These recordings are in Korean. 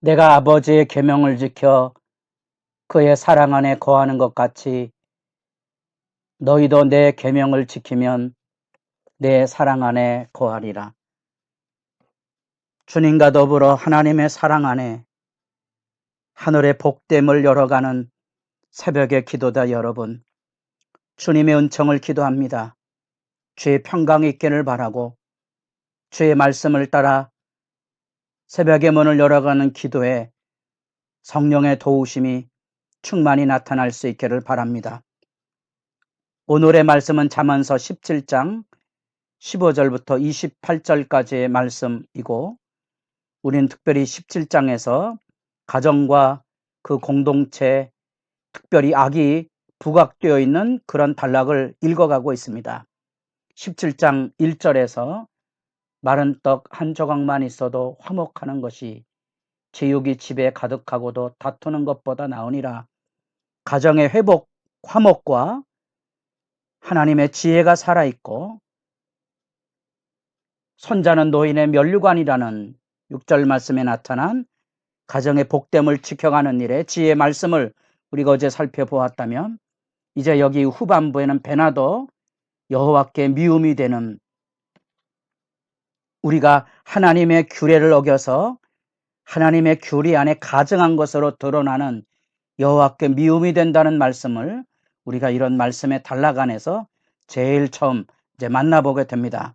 내가 아버지의 계명을 지켜 그의 사랑 안에 거하는 것 같이 너희도 내 계명을 지키면 내 사랑 안에 거하리라. 주님과 더불어 하나님의 사랑 안에 하늘의 복됨을 열어가는 새벽의 기도다. 여러분, 주님의 은총을 기도합니다. 주의 평강이 있기를 바라고 주의 말씀을 따라 새벽의 문을 열어가는 기도에 성령의 도우심이 충만히 나타날 수 있기를 바랍니다. 오늘의 말씀은 잠언서 17장 15절부터 28절까지의 말씀이고, 우리는 특별히 17장에서 가정과 그 공동체, 특별히 악이 부각되어 있는 그런 단락을 읽어가고 있습니다. 17장 1절에서 마른 떡 한 조각만 있어도 화목하는 것이 제육이 집에 가득하고도 다투는 것보다 나으니라. 가정의 회복, 화목과 하나님의 지혜가 살아있고 손자는 노인의 면류관이라는 6절 말씀에 나타난 가정의 복됨을 지켜가는 일에 지혜의 말씀을 우리가 어제 살펴보았다면, 이제 여기 후반부에는 배나도 여호와께 미움이 되는, 우리가 하나님의 규례를 어겨서 하나님의 규례 안에 가증한 것으로 드러나는 여호와께 미움이 된다는 말씀을 우리가 이런 말씀의 단락 안에서 제일 처음 이제 만나보게 됩니다.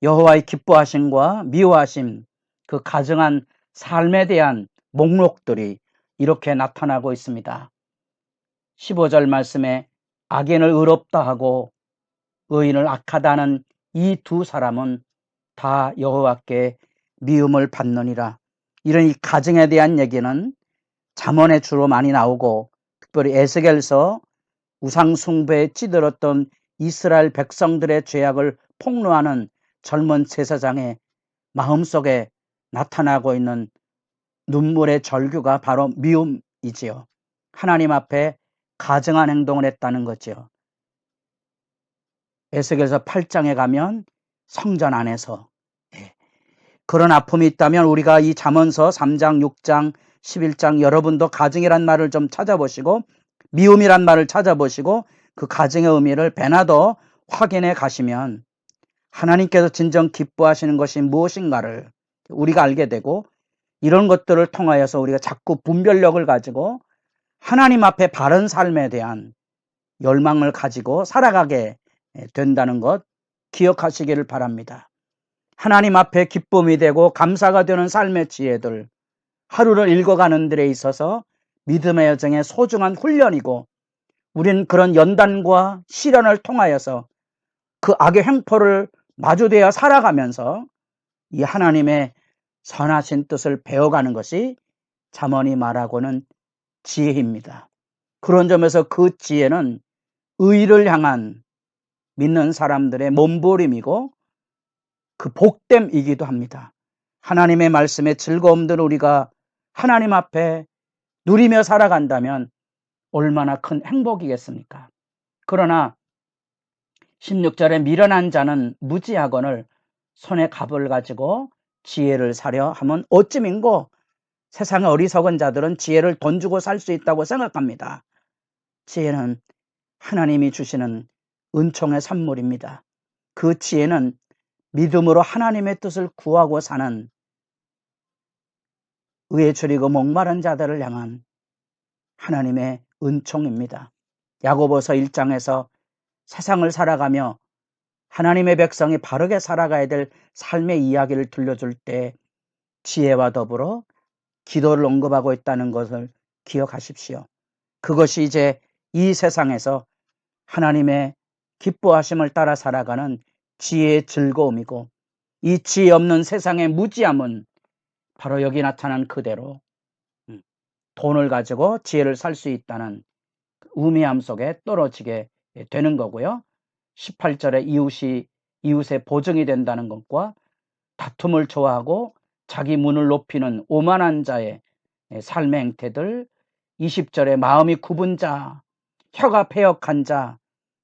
여호와의 기뻐하심과 미워하심, 그 가증한 삶에 대한 목록들이 이렇게 나타나고 있습니다. 15절 말씀에 악인을 의롭다 하고 의인을 악하다는 이 두 사람은 다 여호와께 미움을 받느니라. 이런 이 가증에 대한 얘기는 잠언에 주로 많이 나오고, 특별히 에스겔서 우상 숭배에 찌들었던 이스라엘 백성들의 죄악을 폭로하는 젊은 제사장의 마음속에 나타나고 있는 눈물의 절규가 바로 미움이지요. 하나님 앞에 가증한 행동을 했다는 거죠. 에스겔서 8장에 가면 성전 안에서 그런 아픔이 있다면 우리가 이 잠언서 3장, 6장, 11장 여러분도 가증이란 말을 좀 찾아보시고 미움이란 말을 찾아보시고 그 가증의 의미를 배나더 확인해 가시면 하나님께서 진정 기뻐하시는 것이 무엇인가를 우리가 알게 되고, 이런 것들을 통하여서 우리가 자꾸 분별력을 가지고 하나님 앞에 바른 삶에 대한 열망을 가지고 살아가게 된다는 것 기억하시기를 바랍니다. 하나님 앞에 기쁨이 되고 감사가 되는 삶의 지혜들, 하루를 읽어가는 데에 있어서 믿음의 여정의 소중한 훈련이고, 우리는 그런 연단과 시련을 통하여서 그 악의 횡포를 마주대어 살아가면서 이 하나님의 선하신 뜻을 배워가는 것이 잠언이 말하고는 지혜입니다. 그런 점에서 그 지혜는 의를 향한 믿는 사람들의 몸부림이고 그 복됨이기도 합니다. 하나님의 말씀의 즐거움들을 우리가 하나님 앞에 누리며 살아간다면 얼마나 큰 행복이겠습니까? 그러나 16절에 미련한 자는 무지하거늘 손에 갑을 가지고 지혜를 사려 하면 어찌민고. 세상의 어리석은 자들은 지혜를 돈 주고 살 수 있다고 생각합니다. 지혜는 하나님이 주시는 은총의 선물입니다. 그 지혜는 믿음으로 하나님의 뜻을 구하고 사는 의에 줄이고 목마른 자들을 향한 하나님의 은총입니다. 야고보서 1장에서 세상을 살아가며 하나님의 백성이 바르게 살아가야 될 삶의 이야기를 들려줄 때 지혜와 더불어 기도를 언급하고 있다는 것을 기억하십시오. 그것이 이제 이 세상에서 하나님의 기뻐하심을 따라 살아가는 지혜의 즐거움이고, 이 지혜 없는 세상의 무지함은 바로 여기 나타난 그대로 돈을 가지고 지혜를 살 수 있다는 우매함 속에 떨어지게 되는 거고요. 18절에 이웃의 보증이 된다는 것과 다툼을 좋아하고 자기 문을 높이는 오만한 자의 삶의 행태들, 20절에 마음이 굽은 자, 혀가 패역한 자,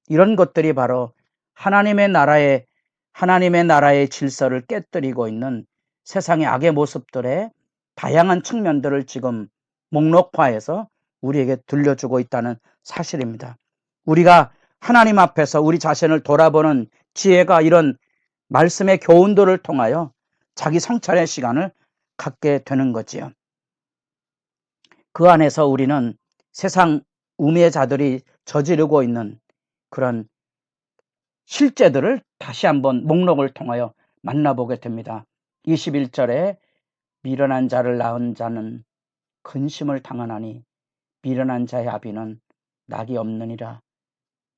이런 것들이 바로 하나님의 나라의 질서를 깨뜨리고 있는 세상의 악의 모습들의 다양한 측면들을 지금 목록화해서 우리에게 들려주고 있다는 사실입니다. 우리가 하나님 앞에서 우리 자신을 돌아보는 지혜가 이런 말씀의 교훈들을 통하여 자기 성찰의 시간을 갖게 되는 거지요. 그 안에서 우리는 세상 우매자들이 저지르고 있는 그런 실제들을 다시 한번 목록을 통하여 만나보게 됩니다. 21절에 미련한 자를 낳은 자는 근심을 당하나니 미련한 자의 아비는 낙이 없느니라.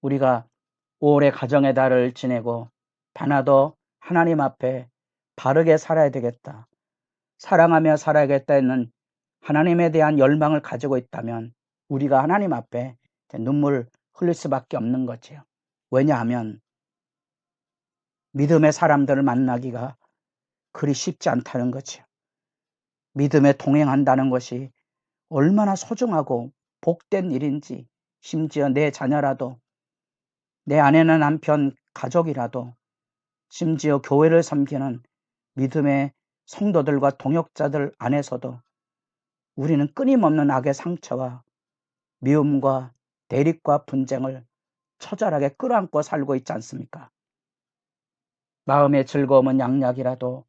우리가 오래 가정의 달을 지내고 하나도 하나님 앞에 바르게 살아야 되겠다, 사랑하며 살아야겠다 했는 하나님에 대한 열망을 가지고 있다면 우리가 하나님 앞에 눈물 흘릴 수밖에 없는 거지요. 왜냐하면 믿음의 사람들을 만나기가 그리 쉽지 않다는 거지요. 믿음에 동행한다는 것이 얼마나 소중하고 복된 일인지, 심지어 내 자녀라도, 내 아내나 남편, 가족이라도, 심지어 교회를 섬기는 믿음의 성도들과 동역자들 안에서도 우리는 끊임없는 악의 상처와 미움과 대립과 분쟁을 처절하게 끌어안고 살고 있지 않습니까? 마음의 즐거움은 양약이라도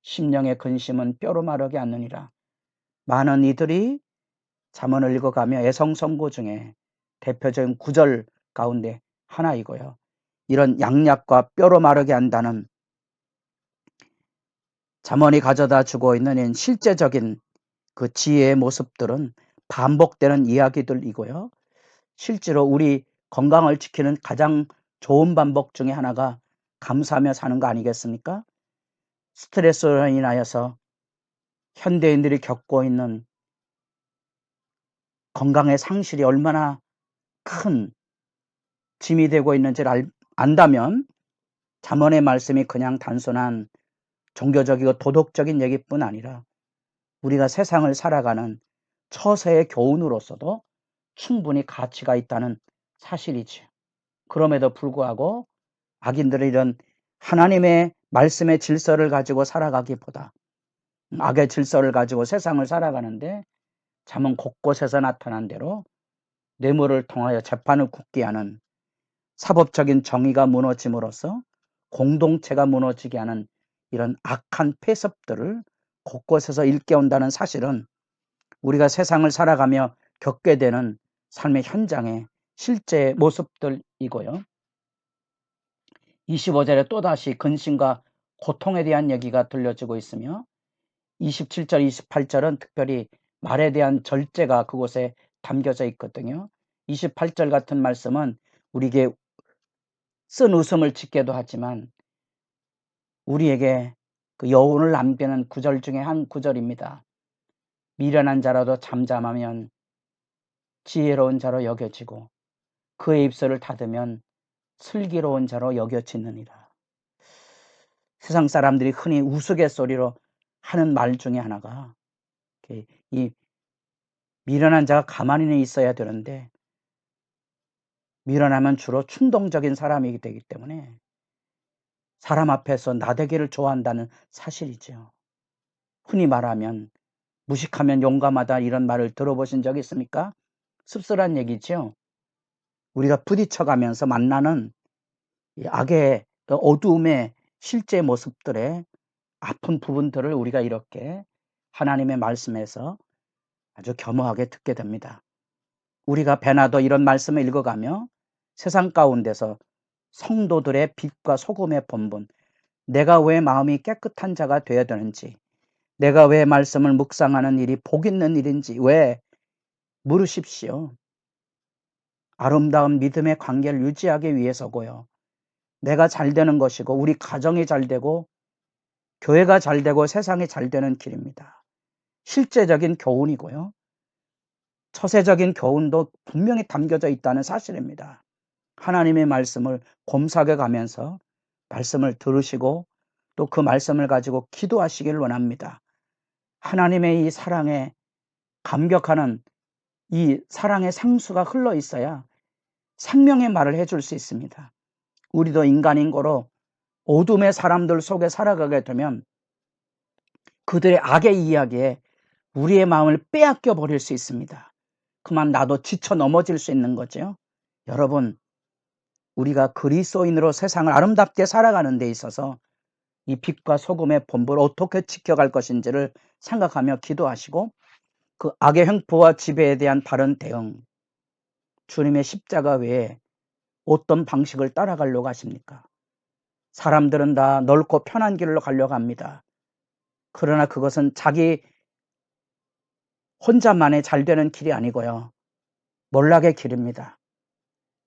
심령의 근심은 뼈로 마르게 하느니라. 많은 이들이 잠언을 읽어가며 애성선고 중에 대표적인 구절 가운데 하나이고요. 이런 양약과 뼈로 마르게 한다는 잠언이 가져다 주고 있는 실제적인 그 지혜의 모습들은 반복되는 이야기들이고요. 실제로 우리 건강을 지키는 가장 좋은 방법 중에 하나가 감사하며 사는 거 아니겠습니까? 스트레스로 인하여서 현대인들이 겪고 있는 건강의 상실이 얼마나 큰 짐이 되고 있는지를 안다면 잠언의 말씀이 그냥 단순한 종교적이고 도덕적인 얘기뿐 아니라 우리가 세상을 살아가는 처세의 교훈으로서도 충분히 가치가 있다는 사실이지요. 그럼에도 불구하고 악인들은 이런 하나님의 말씀의 질서를 가지고 살아가기보다 악의 질서를 가지고 세상을 살아가는데 잠언 곳곳에서 나타난 대로 뇌물을 통하여 재판을 굳게 하는, 사법적인 정의가 무너짐으로써 공동체가 무너지게 하는 이런 악한 폐습들을 곳곳에서 일깨운다는 사실은 우리가 세상을 살아가며 겪게 되는 삶의 현장의 실제 모습들이고요. 25절에 또다시 근심과 고통에 대한 얘기가 들려지고 있으며 27절, 28절은 특별히 말에 대한 절제가 그곳에 담겨져 있거든요. 28절 같은 말씀은 우리에게 쓴 웃음을 짓게도 하지만 우리에게 그 여운을 남기는 구절 중에 한 구절입니다. 미련한 자라도 잠잠하면 지혜로운 자로 여겨지고 그의 입술을 닫으면 슬기로운 자로 여겨지느니라. 세상 사람들이 흔히 우스갯소리로 하는 말 중에 하나가 이 미련한 자가 가만히 있어야 되는데 미련하면 주로 충동적인 사람이 되기 때문에 사람 앞에서 나대기를 좋아한다는 사실이죠. 흔히 말하면 무식하면 용감하다, 이런 말을 들어보신 적 있습니까? 씁쓸한 얘기죠. 우리가 부딪혀가면서 만나는 이 악의 어두움의 실제 모습들의 아픈 부분들을 우리가 이렇게 하나님의 말씀에서 아주 겸허하게 듣게 됩니다. 우리가 배나도 이런 말씀을 읽어가며 세상 가운데서 성도들의 빛과 소금의 본분, 내가 왜 마음이 깨끗한 자가 되어야 되는지, 내가 왜 말씀을 묵상하는 일이 복 있는 일인지 왜 물으십시오. 아름다운 믿음의 관계를 유지하기 위해서고요. 내가 잘 되는 것이고 우리 가정이 잘 되고 교회가 잘 되고 세상이 잘 되는 길입니다. 실제적인 교훈이고요. 처세적인 교훈도 분명히 담겨져 있다는 사실입니다. 하나님의 말씀을 곰삭여 가면서 말씀을 들으시고 또 그 말씀을 가지고 기도하시길 원합니다. 하나님의 이 사랑에 감격하는 이 사랑의 상수가 흘러 있어야 생명의 말을 해줄 수 있습니다. 우리도 인간인 거로 어둠의 사람들 속에 살아가게 되면 그들의 악의 이야기에 우리의 마음을 빼앗겨 버릴 수 있습니다. 그만 나도 지쳐 넘어질 수 있는 거죠. 여러분, 우리가 그리스도인으로 세상을 아름답게 살아가는 데 있어서 이 빛과 소금의 본분을 어떻게 지켜갈 것인지를 생각하며 기도하시고, 그 악의 횡포와 지배에 대한 바른 대응, 주님의 십자가 외에 어떤 방식을 따라가려고 하십니까? 사람들은 다 넓고 편한 길로 가려고 합니다. 그러나 그것은 자기 혼자만의 잘 되는 길이 아니고요, 몰락의 길입니다.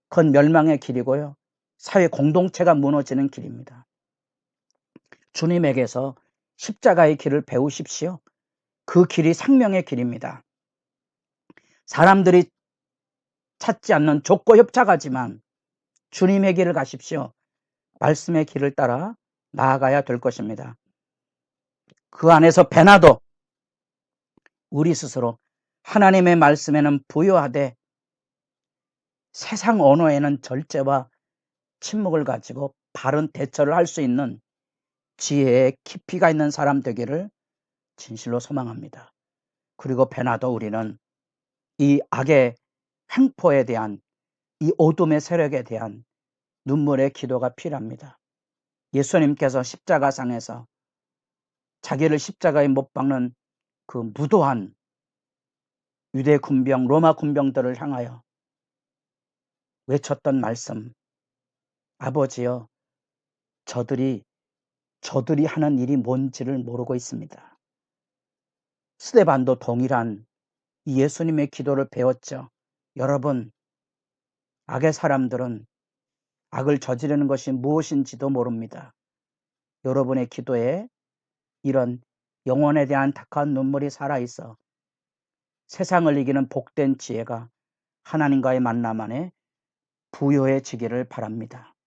그건 멸망의 길이고요, 사회 공동체가 무너지는 길입니다. 주님에게서 십자가의 길을 배우십시오. 그 길이 생명의 길입니다. 사람들이 찾지 않는 좁고 협착하지만 주님의 길을 가십시오. 말씀의 길을 따라 나아가야 될 것입니다. 그 안에서 배나도 우리 스스로 하나님의 말씀에는 부요하되 세상 언어에는 절제와 침묵을 가지고 바른 대처를 할 수 있는 지혜의 깊이가 있는 사람 되기를 진실로 소망합니다. 그리고 배나도 우리는 이 악의 횡포에 대한, 이 어둠의 세력에 대한 눈물의 기도가 필요합니다. 예수님께서 십자가상에서 자기를 십자가에 못 박는 그 무도한 유대 군병, 로마 군병들을 향하여 외쳤던 말씀, 아버지여, 저들이 하는 일이 뭔지를 모르고 있습니다. 스데반도 동일한 이 예수님의 기도를 배웠죠. 여러분, 악의 사람들은 악을 저지르는 것이 무엇인지도 모릅니다. 여러분의 기도에 이런 영혼에 대한 탁한 눈물이 살아있어 세상을 이기는 복된 지혜가 하나님과의 만남 안에 부요해지기를 바랍니다.